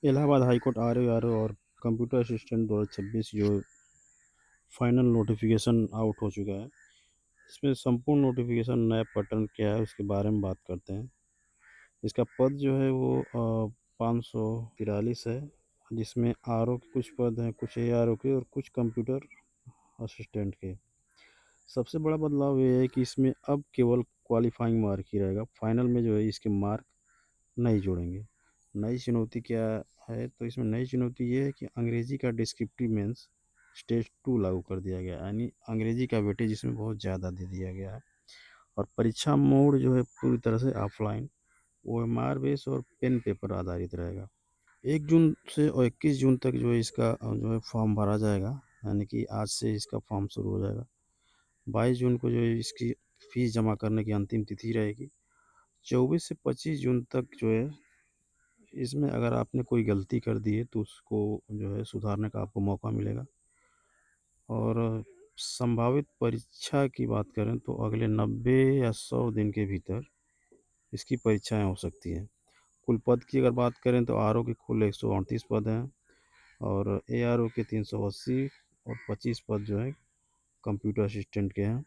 Allahabad high court are और computer assistant 2026 जो final notification out हो चुका है। इसमें संपूर्ण नोटिफिकेशन नया पैटर्न क्या है उसके बारे में बात करते हैं। इसका पद जो है वो 543 है, जिसमें आर के कुछ पद हैं, कुछ ARO के और कुछ कंप्यूटर असिस्टेंट के। सबसे बड़ा बदलाव ये है कि इसमें अब केवल क्वालिफाइंग मार्क ही रहेगा, फाइनल में जो है इसके मार्क नहीं जोड़ेंगे। नई चुनौती क्या है, तो इसमें नई चुनौती ये है कि अंग्रेजी का डिस्क्रिप्टिव मेंस स्टेज 2 लागू कर दिया गया है, यानी अंग्रेजी का वेटेज इसमें बहुत ज़्यादा दे दिया गया है। और परीक्षा मोड जो है पूरी तरह से ऑफलाइन, OMR बेस और पेन पेपर आधारित रहेगा। 1 जून से और 21 जून तक जो है इसका जो है फॉर्म भरा जाएगा, यानी कि आज से इसका फॉर्म शुरू हो जाएगा। 22 जून को जो है इसकी फ़ीस जमा करने की अंतिम तिथि रहेगी। 24 से 25 जून तक जो है इसमें अगर आपने कोई गलती कर दी है तो उसको जो है सुधारने का आपको मौका मिलेगा। और संभावित परीक्षा की बात करें तो अगले 90 या 100 दिन के भीतर इसकी परीक्षाएं हो सकती हैं। कुल पद की अगर बात करें तो आर के कुल 138 पद हैं और ARO के 380 और 25 पद जो है कंप्यूटर असिस्टेंट के हैं।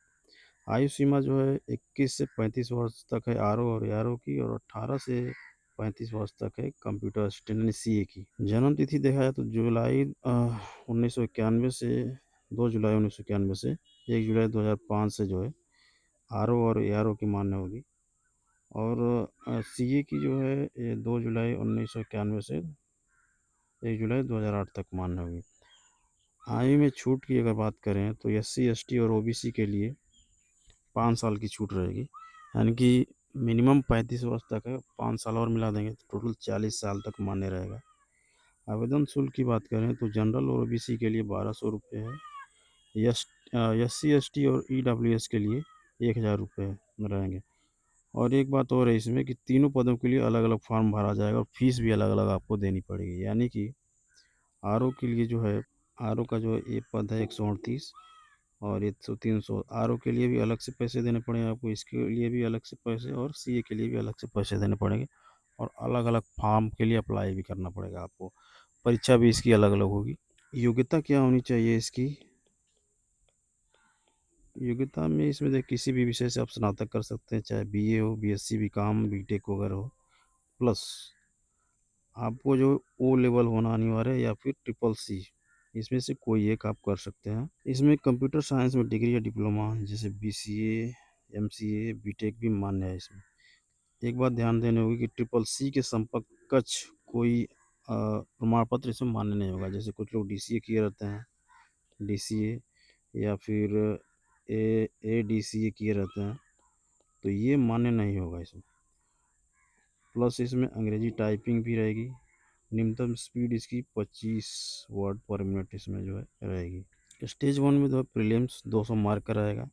आयु सीमा जो है 21 से 35 वर्ष तक है आर और ARO की, और 18 से 35 वर्ष तक है कंप्यूटर असिस्टेंट यानी CA की। जन्म तिथि देखा जाए तो जुलाई 1991 से 2 जुलाई 1991 से 1 जुलाई 2005 से जो है आर और ARO की मान्य होगी। और CA की जो है ये 2 जुलाई 1991 से 1 जुलाई 2008 तक मान्य होगी। आयु में छूट की अगर बात करें तो SC ST और OBC के लिए 5 साल की छूट रहेगी, यानी कि मिनिमम 35 वर्ष तक है, 5 साल और मिला देंगे तो टोटल 40 साल तक मान्य रहेगा। आवेदन शुल्क की बात करें तो जनरल और OBC के लिए 1200 रुपये है। SC ST और EWS के लिए 1000 रुपये रहेंगे। और एक बात और है इसमें कि तीनों पदों के लिए अलग अलग फॉर्म भरा जाएगा और फीस भी अलग अलग आपको देनी पड़ेगी, यानी कि RO के लिए जो है RO का जो ये पद है 138 और 300 RO के लिए भी अलग से पैसे देने पड़ेंगे आपको, इसके लिए भी अलग से पैसे और CA के लिए भी अलग से पैसे देने पड़ेंगे। और अलग अलग फॉर्म के लिए अप्लाई भी करना पड़ेगा आपको। परीक्षा भी इसकी अलग अलग होगी। योग्यता क्या होनी चाहिए इसकी? योग्यता में इसमें देख किसी भी विषय से आप स्नातक कर सकते हैं, चाहे BA हो, BSc BCom BTech वगैरह हो, प्लस आपको जो O लेवल होना अनिवार्य है या फिर CCC, इसमें से कोई एक आप कर सकते हैं। इसमें कंप्यूटर साइंस में डिग्री या डिप्लोमा जैसे BCA MCA BTech भी मान्य है इसमें। एक बात ध्यान देनी होगी कि CCC के समकक्ष कोई प्रमाण पत्र इसमें मान्य नहीं होगा। जैसे कुछ लोग DCA किए रहते हैं, DCA या फिर ADCA किए रहते हैं, तो ये मान्य नहीं होगा इसमें। प्लस इसमें अंग्रेजी टाइपिंग भी रहेगी। न्यूनतम स्पीड इसकी 25 वर्ड पर मिनट इसमें जो है रहेगी। स्टेज 1 में जो है प्रीलिम्स 200 मार्क का रहेगा।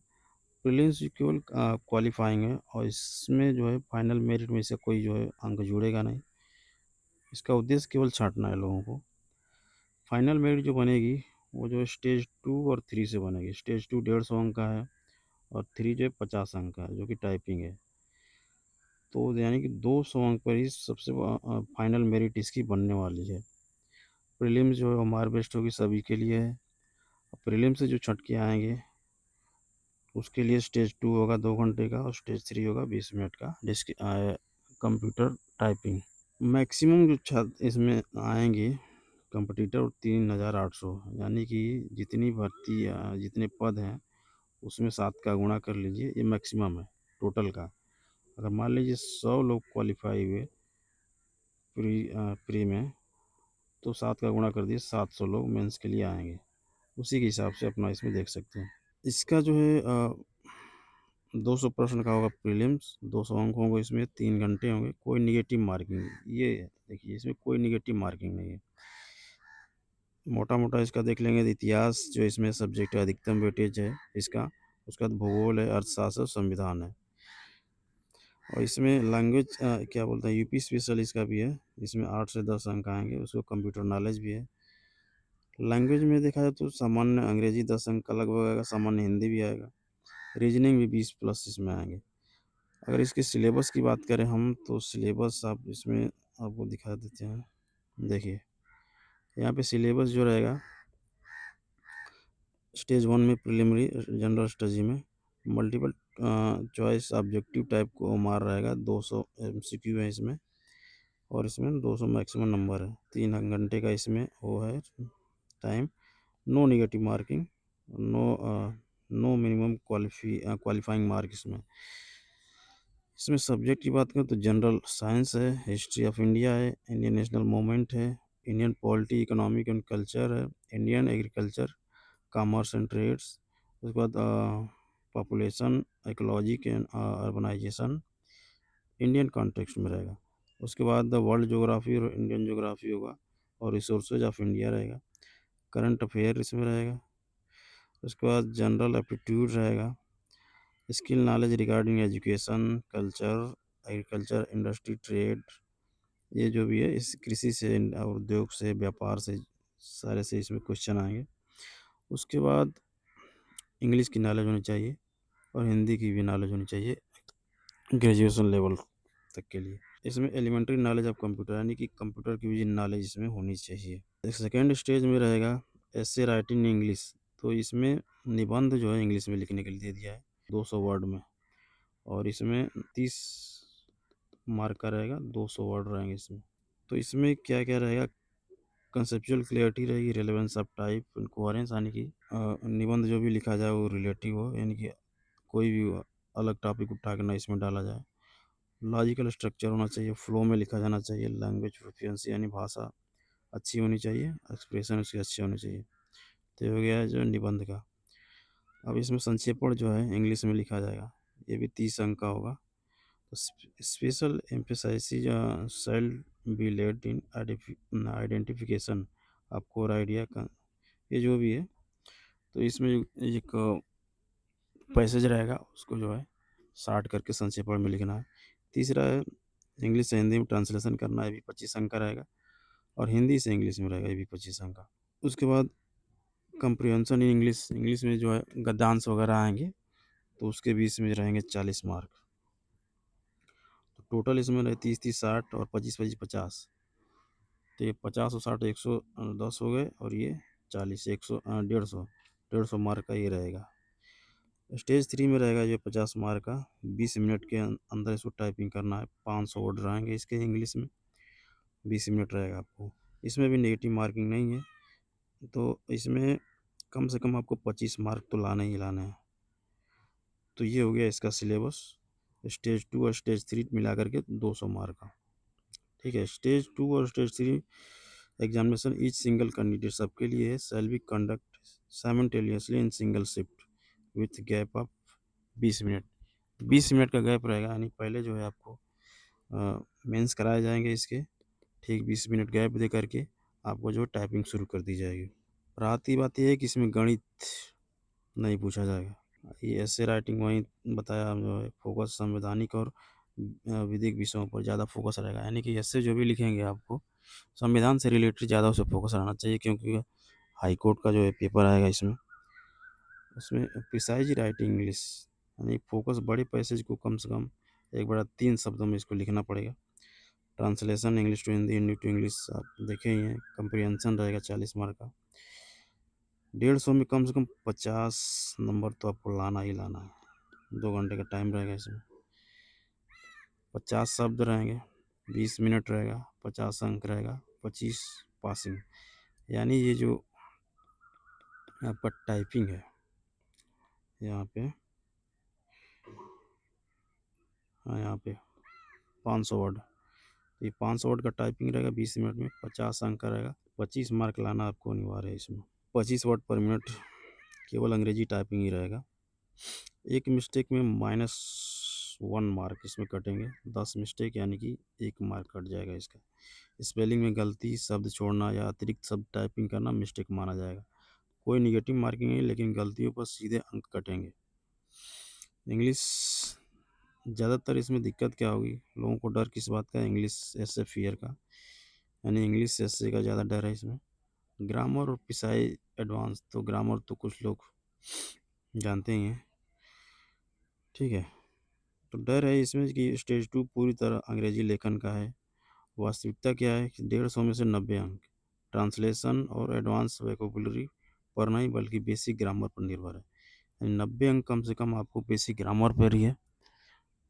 प्रीलिम्स केवल क्वालिफाइंग है और इसमें जो है फाइनल मेरिट में से कोई जो है अंक जुड़ेगा नहीं। इसका उद्देश्य केवल छांटना है लोगों को। फाइनल मेरिट जो बनेगी वो जो है स्टेज 2 और 3 से बनेगी। स्टेज 2 150 अंक का है और 3 जो है 50 अंक का है, जो कि टाइपिंग है। तो यानी कि 200 अंक पर ही सबसे फाइनल मेरिट इसकी बनने वाली है। प्रीलिम्स जो है हमारे बेस्ट होगी सभी के लिए है। प्रीलिम से जो छटके आएंगे उसके लिए स्टेज 2 होगा 2 घंटे का और स्टेज 3 होगा 20 मिनट का कंप्यूटर टाइपिंग। मैक्सिमम जो छात्र इसमें आएंगे कंपटीटर 3800, यानी कि जितनी भर्ती जितने पद हैं उसमें 7 का गुणा कर लीजिए, ये मैक्सिमम है टोटल का। अगर मान लीजिए 100 लोग क्वालिफाई हुए प्री में, तो 7 का गुणा कर दिए 700 लोग मेंस के लिए आएंगे। उसी के हिसाब से अपना इसमें देख सकते हैं। इसका जो है 200 प्रश्न का होगा प्रीलिम्स, 200 अंक होंगे इसमें, 3 घंटे होंगे, कोई निगेटिव मार्किंग नहीं। ये देखिए इसमें कोई निगेटिव मार्किंग नहीं है। मोटा मोटा इसका देख लेंगे तो इतिहास जो इसमें सब्जेक्ट है अधिकतम वेटेज है इसका, उसके बाद भूगोल है, अर्थशास्त्र, संविधान है। और इसमें लैंग्वेज क्या बोलते हैं यूपी स्पेशल इसका भी है, इसमें 8 से 10 अंक आएंगे। उसको कंप्यूटर नॉलेज भी है। लैंग्वेज में देखा जाए तो सामान्य अंग्रेजी 10 अंक का लगभग आएगा, सामान्य हिंदी भी आएगा, रीजनिंग भी 20 प्लस इसमें आएंगे। अगर इसके सिलेबस की बात करें हम तो सिलेबस आप इसमें आपको दिखा देते हैं। देखिए यहाँ पे सिलेबस जो रहेगा, स्टेज 1 में प्रिलिमिनरी जनरल स्टडी में मल्टीपल चॉइस ऑब्जेक्टिव टाइप को मार रहेगा, 200 एमसीक्यू है इसमें, और इसमें 200 मैक्सिमम नंबर है। 3 घंटे का इसमें वो है time. No negative marking, no no minimum qualifying mark इसमें। इसमें सब्जेक्ट की बात करें तो जनरल साइंस है, हिस्ट्री ऑफ इंडिया है, इंडियन नेशनल मूवमेंट है, Indian polity, economic and culture है, Indian agriculture, commerce and trades, उसके बाद population, ecology and urbanisation, Indian context में रहेगा। उसके बाद द वर्ल्ड ज्योग्राफी और इंडियन ज्योग्राफी होगा, और रिसोर्सेज ऑफ इंडिया रहेगा, करंट अफेयर इसमें रहेगा। उसके बाद जनरल एप्टीट्यूड रहेगा, skill knowledge regarding education, culture, agriculture, industry, trade, ये जो भी है इस कृषि से और उद्योग से, व्यापार से, सारे से इसमें क्वेश्चन आएंगे। उसके बाद इंग्लिश की नॉलेज होनी चाहिए और हिंदी की भी नॉलेज होनी चाहिए ग्रेजुएशन लेवल तक के लिए। इसमें एलिमेंट्री नॉलेज ऑफ कंप्यूटर यानी कि कंप्यूटर की भी नॉलेज इसमें होनी चाहिए। एक सेकेंड स्टेज में रहेगा ऐसे राइटिंग इंग्लिश, तो इसमें निबंध जो है इंग्लिश में लिखने के लिए दे दिया है 200 वर्ड में, और इसमें 30 मार्क का रहेगा, 200 वर्ड रहेंगे इसमें। तो इसमें क्या क्या रहेगा, कंसेप्चुअल क्लियरिटी रहेगी, रेलेवेंस ऑफ टाइप, कोहेरेंस यानी कि निबंध जो भी लिखा जाए वो रिलेटिव हो, यानी कि कोई भी अलग टॉपिक उठा कर ना इसमें डाला जाए। लॉजिकल स्ट्रक्चर होना चाहिए, फ्लो में लिखा जाना चाहिए, लैंग्वेज प्रोफिशिएंसी यानी भाषा अच्छी होनी चाहिए, एक्सप्रेशन उसके अच्छे होने चाहिए। तो ये हो गया है जो निबंध का। अब इसमें संक्षेपण जो है इंग्लिश में लिखा जाएगा, ये भी 30 अंक का होगा। तो special emphasis shall be laid in identification of core idea का, ये जो भी है। तो इसमें एक पैसेज रहेगा, उसको जो है 60 करके संक्षेपण में लिखना है। तीसरा है इंग्लिश से हिंदी में ट्रांसलेशन करना है, भी 25 अंक का रहेगा, और हिंदी से इंग्लिश में रहेगा, ये भी 25 अंक का। उसके बाद कंप्रिहेंशन इन इंग्लिश, इंग्लिश में जो है गद्यांश वगैरह आएंगे, तो उसके बीच में रहेंगे 40 मार्क। तो टोटल इसमें रहे 30-30 60 और 25-25 50। तो ये 50 और 60 110 हो गए, और ये 40 100 150 मार्क का ये रहेगा। स्टेज 3 में रहेगा ये 50 मार्क का, 20 मिनट के अंदर इसको टाइपिंग करना है, 500 वर्ड रहेंगे इसके इंग्लिश में, 20 मिनट रहेगा आपको। इसमें भी नेगेटिव मार्किंग नहीं है, तो इसमें कम से कम आपको 25 मार्क तो लाने ही लाने हैं। तो ये हो गया इसका सिलेबस, स्टेज 2 और स्टेज 3 मिला करके 200 मार्क का। ठीक है, स्टेज 2 और stage 3 examination each single candidate सबके लिए है, shall be conduct simultaneously in single shift with gap of 20 minute. 20 minute का गैप रहेगा, यानी पहले जो है आपको मेंस कराए जाएंगे इसके, ठीक 20 मिनट गैप दे करके आपको जो टाइपिंग शुरू कर दी जाएगी। और आती बात यह है कि इसमें गणित नहीं पूछा जाएगा, ये ऐसे राइटिंग वहीं बताया जो है फोकस संवैधानिक और विधिक विषयों पर ज़्यादा फोकस रहेगा, यानी कि ऐसे जो भी लिखेंगे आपको संविधान से रिलेटेड ज़्यादा उसे फोकस रहना चाहिए, क्योंकि हाई कोर्ट का जो है पेपर आएगा इसमें, उसमें प्रिसाइज राइटिंग इंग्लिश, यानी फोकस बड़े पैसेज को कम से कम 1/3 शब्दों में इसको लिखना पड़ेगा। Translation English to Hindi, Hindi to English आप देखे ही हैं। कंप्रिहेंशन रहेगा 40 मार्क का। 150 में कम से कम 50 नंबर तो आपको लाना ही लाना है। 2 घंटे का टाइम रहेगा इसमें, 50 शब्द रहेंगे, 20 मिनट रहेगा, 50 अंक रहेगा, 25 पासिंग। यानी ये जो आपका टाइपिंग है यहाँ पे, हाँ यहाँ पे 500 वर्ड, ये 500 वर्ड का टाइपिंग रहेगा 20 मिनट में, 50 अंक का रहेगा, 25 मार्क लाना आपको अनिवार्य है इसमें। 25 वर्ड पर मिनट केवल अंग्रेजी टाइपिंग ही रहेगा। एक मिस्टेक में -1 मार्क इसमें कटेंगे, 10 मिस्टेक यानी कि 1 मार्क कट जाएगा इसका। स्पेलिंग में गलती, शब्द छोड़ना या अतिरिक्त शब्द टाइपिंग करना मिस्टेक माना जाएगा। कोई निगेटिव मार्किंग नहीं, लेकिन गलतियों पर सीधे अंक कटेंगे। इंग्लिश ज़्यादातर इसमें दिक्कत क्या होगी, लोगों को डर किस बात का, इंग्लिश ऐसे फियर का, यानी इंग्लिश ऐसे का ज़्यादा डर है इसमें। ग्रामर और पिसाई एडवांस, तो ग्रामर तो कुछ लोग जानते ही हैं, ठीक है। तो डर है इसमें कि स्टेज 2 पूरी तरह अंग्रेजी लेखन का है, वास्तविकता क्या है कि 150 में से 90 अंक ट्रांसलेशन और एडवांस वोकैबुलरी पर नहीं बल्कि बेसिक ग्रामर पर निर्भर है। यानी 90 अंक कम से कम आपको बेसिक ग्रामर पर ही है,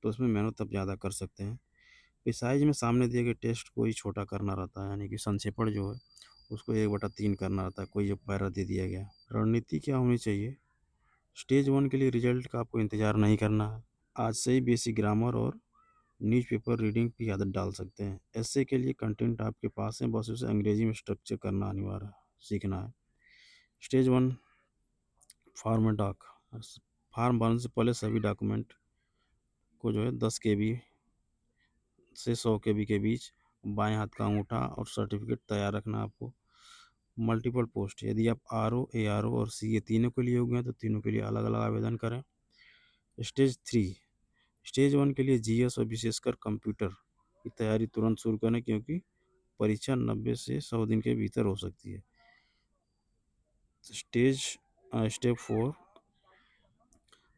तो उसमें मेहनत आप ज़्यादा कर सकते हैं। पेशाइज में सामने दिए गए टेस्ट को ही छोटा करना रहता है, यानी कि संक्षेपण जो है उसको 1/3 करना रहता है, कोई जो पैरा दे दिया गया। रणनीति क्या होनी चाहिए? स्टेज 1 के लिए रिजल्ट का आपको इंतज़ार नहीं करना है। आज से ही बेसिक ग्रामर और न्यूज़पेपर रीडिंग की आदत डाल सकते हैं। ऐसे के लिए कंटेंट आपके पास है, बस उसे अंग्रेजी में स्ट्रक्चर करना अनिवार्य है, सीखना है। Stage 1 form dock. फॉर्म भरने से पहले सभी डॉक्यूमेंट को जो है 10 KB से 100 KB के बीच बाएं हाथ का अंगूठा और सर्टिफिकेट तैयार रखना आपको। मल्टीपल पोस्ट, यदि आप RO, ARO और CA तीनों के लिए योग्य हैं तो तीनों के लिए अलग अलग आवेदन करें। स्टेज 3, स्टेज 1 के लिए GS और विशेषकर कंप्यूटर की तैयारी तुरंत शुरू करें, क्योंकि परीक्षा 90 से 100 दिन के भीतर हो सकती है। Step 4,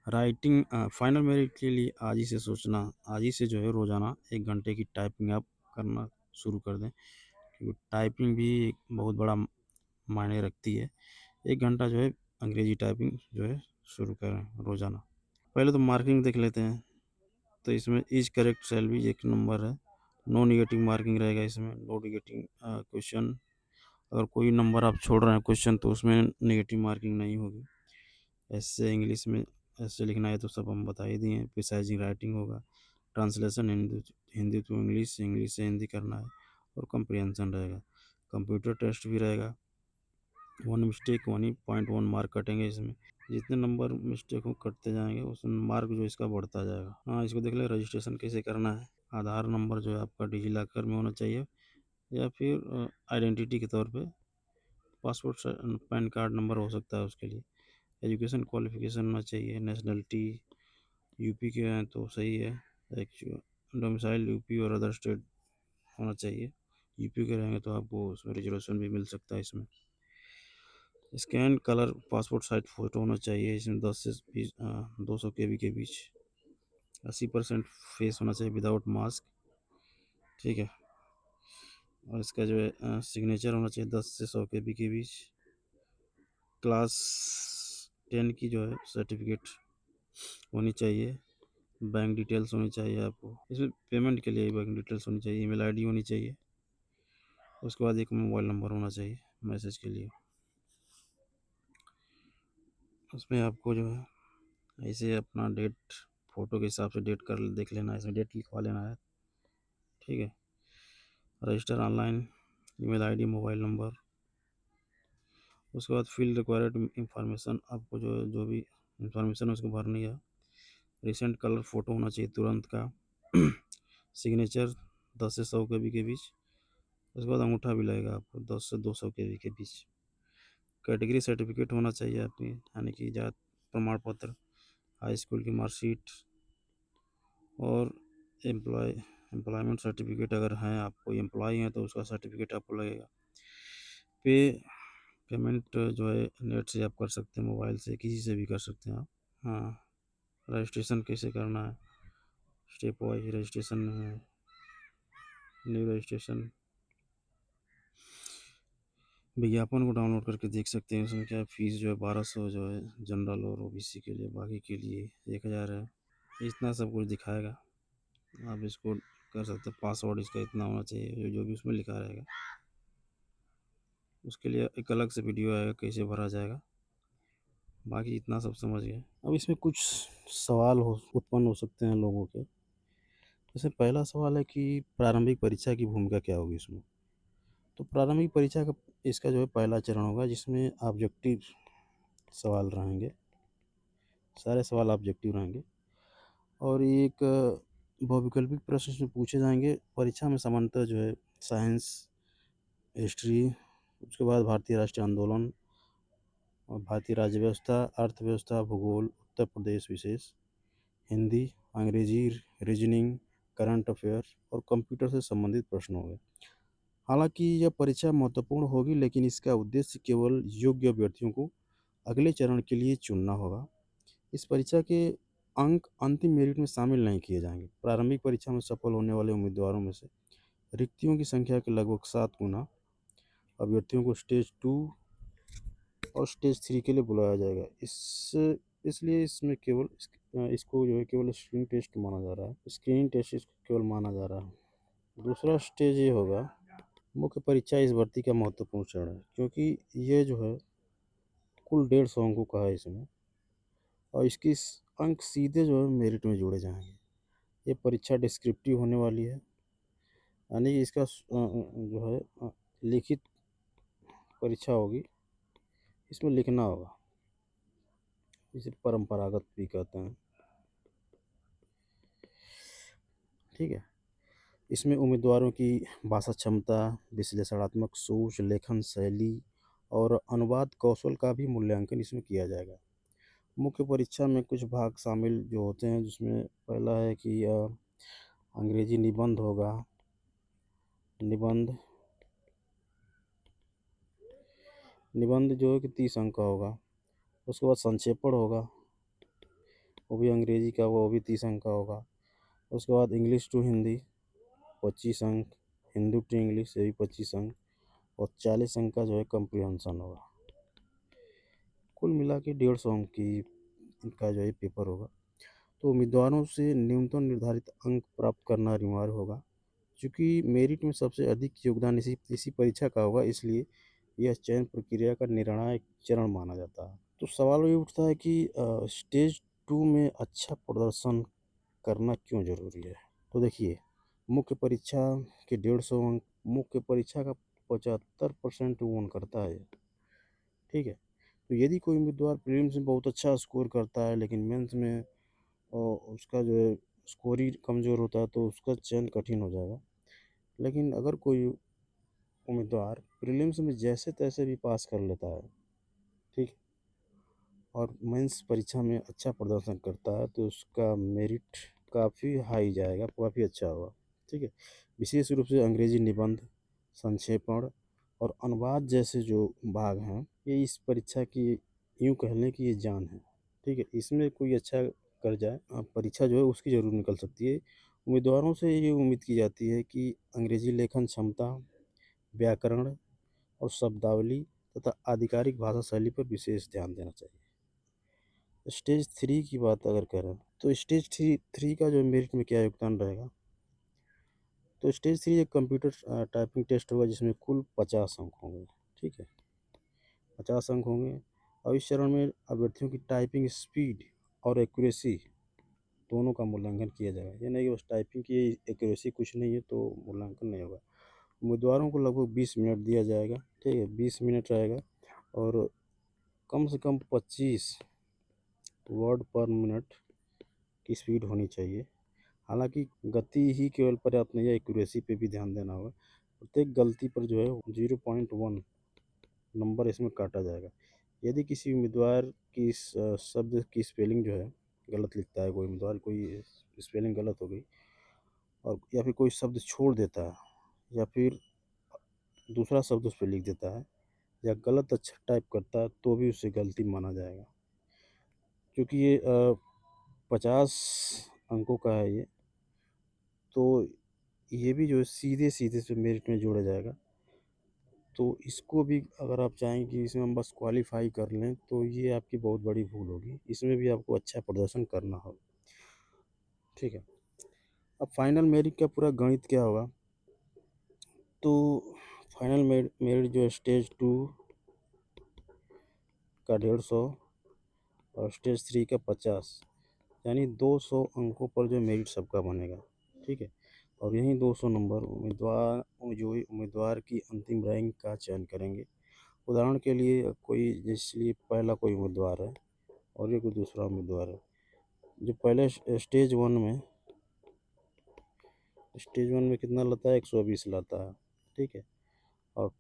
writing. फाइनल मेरिट के लिए आज ही से सोचना, आज ही से जो है रोज़ाना 1 घंटे की टाइपिंग आप करना शुरू कर दें, क्योंकि टाइपिंग भी एक बहुत बड़ा मायने रखती है। 1 घंटा जो है अंग्रेजी टाइपिंग जो है शुरू करें रोज़ाना। पहले तो मार्किंग देख लेते हैं। तो इसमें is correct shall be 1 number है, नो निगेटिव मार्किंग रहेगा इसमें, नो निगेटिव क्वेश्चन। अगर कोई नंबर आप छोड़ रहे हैं क्वेश्चन तो उसमें निगेटिव मार्किंग नहीं होगी। ऐसे इंग्लिश में ऐसे लिखना है तो सब हम बता ही दिए। प्रिसाइजिंग राइटिंग होगा, translation Hindi Hindi to English, English से हिंदी करना है, और कंप्रिहेंशन रहेगा। कंप्यूटर टेस्ट भी रहेगा, 1 मिस्टेक 1.1 मार्क कटेंगे इसमें। जितने नंबर मिस्टेक हो कटते जाएंगे उस मार्क जो इसका बढ़ता जाएगा। हाँ, इसको देख ले। रजिस्ट्रेशन कैसे करना है? आधार नंबर जो है आपका डिजिलॉकर में होना चाहिए, या फिर आइडेंटिटी के तौर पे पासपोर्ट पैन कार्ड नंबर हो सकता है उसके लिए। एजुकेशन क्वालिफिकेशन होना चाहिए, नेशनलिटी यूपी के हैं तो सही है, डोमिसाइल यूपी और अदर स्टेट होना चाहिए। यूपी के रहेंगे तो आपको उसमें रिजर्वेशन भी मिल सकता है। इसमें scan colour passport size photo होना चाहिए, इसमें 10 से 200 KB के बीच। 80% फेस होना चाहिए विदाउट मास्क, ठीक है। और इसका जो है सिग्नेचर होना चाहिए 10 से 100 KB के बीच। क्लास 10 की जो है सर्टिफिकेट होनी चाहिए। बैंक डिटेल्स होनी चाहिए आपको, इसमें पेमेंट के लिए बैंक डिटेल्स होनी चाहिए, ईमेल आईडी होनी चाहिए। उसके बाद एक मोबाइल नंबर होना चाहिए मैसेज के लिए। उसमें आपको जो है ऐसे अपना डेट फ़ोटो के हिसाब से डेट कर देख लेना है, इसमें डेट लिखवा लेना है, ठीक है। Register online, email ID, mobile number. उसके बाद फील्ड रिक्वायर्ड इंफॉर्मेशन, आपको जो भी इंफॉर्मेशन है उसको भरनी है। रिसेंट कलर फ़ोटो होना चाहिए तुरंत का। सिग्नेचर 10 से 100 KB के बीच। उसके बाद अंगूठा भी लगेगा आपको 10 से 200 KB के बीच। कैटेगरी सर्टिफिकेट होना चाहिए आपकी, यानी कि जात प्रमाण पत्र, हाई स्कूल की मार्कशीट, और एम्प्लॉयमेंट सर्टिफिकेट। अगर हैं आप कोई एम्प्लॉय हैं तो उसका सर्टिफिकेट आपको लगेगा। पे पेमेंट जो है नेट से आप कर सकते हैं, मोबाइल से किसी से भी कर सकते हैं आप। हाँ, रजिस्ट्रेशन कैसे करना है? स्टेप वाइज रजिस्ट्रेशन है, न्यू रजिस्ट्रेशन। विज्ञापन को डाउनलोड करके देख सकते हैं। उसमें क्या है, फीस जो है 1200 जो है जनरल और OBC के लिए, बाकी के लिए 1000 है। इतना सब कुछ दिखाएगा, आप इसको कर सकते हैं। पासवर्ड इसका इतना होना चाहिए, जो भी उसमें लिखा रहेगा। उसके लिए एक अलग से वीडियो आएगा कैसे भरा जाएगा, बाकी इतना सब समझ गए। अब इसमें कुछ सवाल उत्पन्न हो सकते हैं लोगों के। जैसे पहला सवाल है कि प्रारंभिक परीक्षा की भूमिका क्या होगी इसमें? तो प्रारंभिक परीक्षा का इसका जो है पहला चरण होगा, जिसमें ऑब्जेक्टिव सवाल रहेंगे, सारे सवाल ऑब्जेक्टिव रहेंगे, और एक बहुविकल्पिक प्रश्न इसमें पूछे जाएंगे। परीक्षा में सामान्यतः जो है साइंस, हिस्ट्री, उसके बाद भारतीय राष्ट्रीय आंदोलन और भारतीय राज्य व्यवस्था, अर्थव्यवस्था, भूगोल, उत्तर प्रदेश विशेष, हिंदी, अंग्रेजी, रीजनिंग, करंट अफेयर और कंप्यूटर से संबंधित प्रश्न होंगे। हालांकि यह परीक्षा महत्वपूर्ण होगी, लेकिन इसका उद्देश्य केवल योग्य अभ्यर्थियों को अगले चरण के लिए चुनना होगा। इस परीक्षा के अंक अंतिम मेरिट में शामिल नहीं किए जाएंगे। प्रारंभिक परीक्षा में सफल होने वाले उम्मीदवारों में से रिक्तियों की संख्या के लगभग 7 गुना अभ्यर्थियों को स्टेज 2 और स्टेज 3 के लिए बुलाया जाएगा। इसलिए इसमें इसको जो है केवल स्क्रीनिंग टेस्ट माना जा रहा है। स्क्रीनिंग टेस्ट इसको केवल माना जा रहा है। दूसरा स्टेज ये होगा, मुख्य परीक्षा इस भर्ती का महत्वपूर्ण चरण है, क्योंकि ये जो है कुल 150 अंकों का है इसमें, और इसकी अंक सीधे जो है मेरिट में जोड़े जाएंगे। ये परीक्षा डिस्क्रिप्टिव होने वाली है, यानी कि इसका जो है लिखित परीक्षा होगी, इसमें लिखना होगा, इसे परंपरागत भी कहते हैं। ठीक है। इसमें उम्मीदवारों की भाषा क्षमता, विश्लेषणात्मक सोच, लेखन शैली और अनुवाद कौशल का भी मूल्यांकन इसमें किया जाएगा। मुख्य परीक्षा में कुछ भाग शामिल जो होते हैं, जिसमें पहला है कि अंग्रेजी निबंध होगा। निबंध जो है कि 30 अंक का होगा। उसके बाद संक्षेपण होगा, वो भी अंग्रेजी का, वो भी 30 अंक का होगा। उसके बाद इंग्लिश टू हिंदी 25 अंक, हिंदी टू इंग्लिश ये भी 25 अंक, और 40 अंक का जो है कम्प्रीहेंशन होगा। कुल मिला के 150 अंक का जो है पेपर होगा। तो उम्मीदवारों से न्यूनतम निर्धारित अंक प्राप्त करना अनिवार्य होगा। चूँकि मेरिट में सबसे अधिक योगदान इसी परीक्षा का होगा, इसलिए यह चयन प्रक्रिया का निर्णायक चरण माना जाता है। तो सवाल ये उठता है कि स्टेज 2 में अच्छा प्रदर्शन करना क्यों ज़रूरी है? तो देखिए, मुख्य परीक्षा के 150 अंक मुख्य परीक्षा का 75% वहन करता है। ठीक है। तो यदि कोई उम्मीदवार प्रीलिम्स में बहुत अच्छा स्कोर करता है, लेकिन मेंस में उसका जो है स्कोर ही कमज़ोर होता है, तो उसका चयन कठिन हो जाएगा। लेकिन अगर कोई उम्मीदवार प्रीलिम्स में जैसे तैसे भी पास कर लेता है, ठीक, और मेंस परीक्षा में अच्छा प्रदर्शन करता है, तो उसका मेरिट काफ़ी हाई जाएगा, काफ़ी अच्छा होगा। ठीक है। विशेष रूप से अंग्रेजी निबंध, संक्षेपण और अनुवाद जैसे जो भाग हैं, ये इस परीक्षा की यूँ कह लें कि ये जान है। ठीक है। इसमें कोई अच्छा कर जाए, परीक्षा जो है उसकी ज़रूर निकल सकती है। उम्मीदवारों से ये उम्मीद की जाती है कि अंग्रेजी लेखन क्षमता, व्याकरण और शब्दावली तथा आधिकारिक भाषा शैली पर विशेष ध्यान देना चाहिए। स्टेज 3 की बात अगर करें, तो स्टेज थ्री का जो मेरिट में क्या योगदान रहेगा, तो स्टेज 3 एक कंप्यूटर टाइपिंग टेस्ट होगा, जिसमें कुल 50 अंक होंगे। ठीक है। 50 अंक होंगे, और इस चरण में अभ्यर्थियों की टाइपिंग स्पीड और एक्यूरेसी दोनों का मूल्यांकन किया जाएगा। ये नहीं कि बस टाइपिंग की एक्यूरेसी कुछ नहीं है तो मूल्यांकन नहीं होगा। उम्मीदवारों को लगभग 20 मिनट दिया जाएगा। ठीक है। 20 मिनट रहेगा, और कम से कम 25 वर्ड पर मिनट की स्पीड होनी चाहिए। हालांकि गति ही केवल पर्याप्त नहीं है, एक्यूरेसी पे भी ध्यान देना होगा। प्रत्येक गलती पर जो है 0.1 नंबर इसमें काटा जाएगा। यदि किसी उम्मीदवार की शब्द की स्पेलिंग जो है गलत लिखता है, कोई उम्मीदवार कोई स्पेलिंग गलत हो गई, और या फिर कोई शब्द छोड़ देता है, या फिर दूसरा शब्द उस पर लिख देता है, या गलत अक्षर टाइप करता है, तो भी उसे गलती माना जाएगा। क्योंकि ये 50 अंकों का है ये, तो ये भी जो है सीधे सीधे से मेरिट में जोड़ा जाएगा। तो इसको भी अगर आप चाहें कि इसमें हम बस क्वालिफाई कर लें, तो ये आपकी बहुत बड़ी भूल होगी। इसमें भी आपको अच्छा प्रदर्शन करना होगा। ठीक है। अब फाइनल मेरिट का पूरा गणित क्या होगा, तो फाइनल मेरिट जो है स्टेज 2 का 150 और स्टेज 3 का 50, यानी 200 अंकों पर जो मेरिट सबका बनेगा। ठीक है। और यही 200 नंबर उम्मीदवार की अंतिम रैंक का चयन करेंगे। उदाहरण के लिए कोई, जैसे पहला कोई उम्मीदवार है और ये कोई दूसरा उम्मीदवार है, जो पहले स्टेज 1 में कितना लाता है, 120 लाता है। ठीक है। और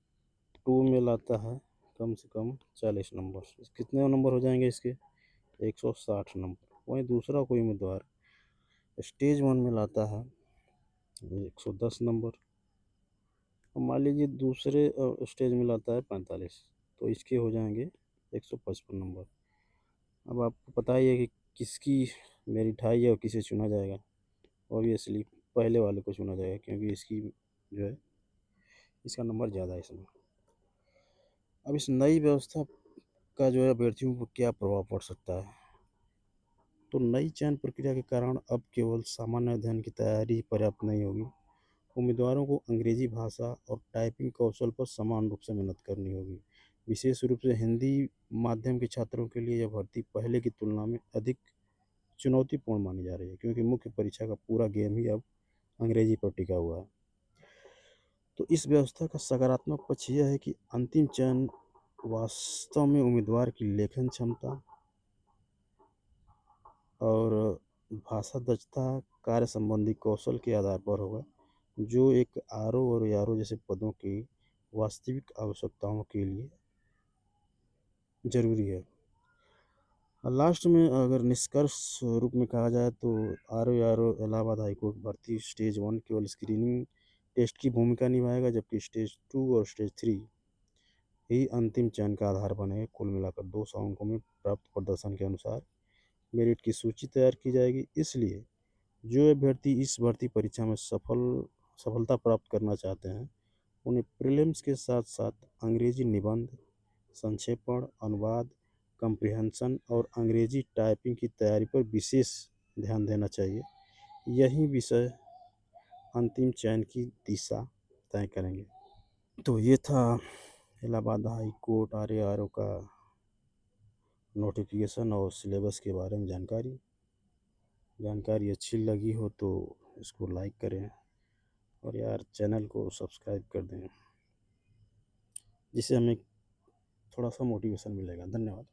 2 में लाता है कम से कम 40 नंबर। कितने नंबर हो जाएंगे इसके, 160 नंबर। वहीं दूसरा कोई उम्मीदवार स्टेज 1 में लाता है 110 नंबर, और मान लीजिए दूसरे स्टेज में लाता है 45, तो इसके हो जाएंगे 155 नंबर। अब आपको पता ही है कि किसकी मेरिट हाई है और किसे चुना जाएगा। ऑब्वियसली पहले वाले को चुना जाएगा, क्योंकि इसकी जो है इसका नंबर ज़्यादा है इसमें। अब इस नई व्यवस्था का जो है अभ्यर्थियों पर क्या प्रभाव पड़ सकता है? तो नई चयन प्रक्रिया के कारण अब केवल सामान्य अध्ययन की तैयारी ही पर्याप्त नहीं होगी। उम्मीदवारों को अंग्रेजी भाषा और टाइपिंग कौशल पर समान रूप से मेहनत करनी होगी। विशेष रूप से हिंदी माध्यम के छात्रों के लिए यह भर्ती पहले की तुलना में अधिक चुनौतीपूर्ण मानी जा रही है, क्योंकि मुख्य परीक्षा का पूरा गेम ही अब अंग्रेजी पर टिका हुआ है। तो इस व्यवस्था का सकारात्मक पक्ष यह है कि अंतिम चयन वास्तव में उम्मीदवार की लेखन क्षमता और भाषा दक्षता, कार्य संबंधी कौशल के आधार पर होगा, जो एक आरओ और एआरओ जैसे पदों की वास्तविक आवश्यकताओं के लिए ज़रूरी है। लास्ट में अगर निष्कर्ष रूप में कहा जाए तो आरओ एआरओ इलाहाबाद हाईकोर्ट भर्ती स्टेज 1 केवल स्क्रीनिंग टेस्ट की भूमिका निभाएगा, जबकि स्टेज 2 और स्टेज 3 ही अंतिम चयन का आधार बनेगा। कुल मिलाकर 200 अंकों में प्राप्त प्रदर्शन के अनुसार मेरिट की सूची तैयार की जाएगी। इसलिए जो अभ्यर्थी इस भर्ती परीक्षा में सफलता प्राप्त करना चाहते हैं, उन्हें प्रीलिम्स के साथ साथ अंग्रेजी निबंध, संक्षेपण, अनुवाद, कम्प्रिहेंशन और अंग्रेजी टाइपिंग की तैयारी पर विशेष ध्यान देना चाहिए। यही विषय अंतिम चयन की दिशा तय करेंगे। तो ये था इलाहाबाद हाई कोर्ट आरएआरओ का नोटिफिकेशन और सिलेबस के बारे में जानकारी अच्छी लगी हो तो इसको लाइक करें और यार चैनल को सब्सक्राइब कर दें, जिससे हमें थोड़ा सा मोटिवेशन मिलेगा। धन्यवाद।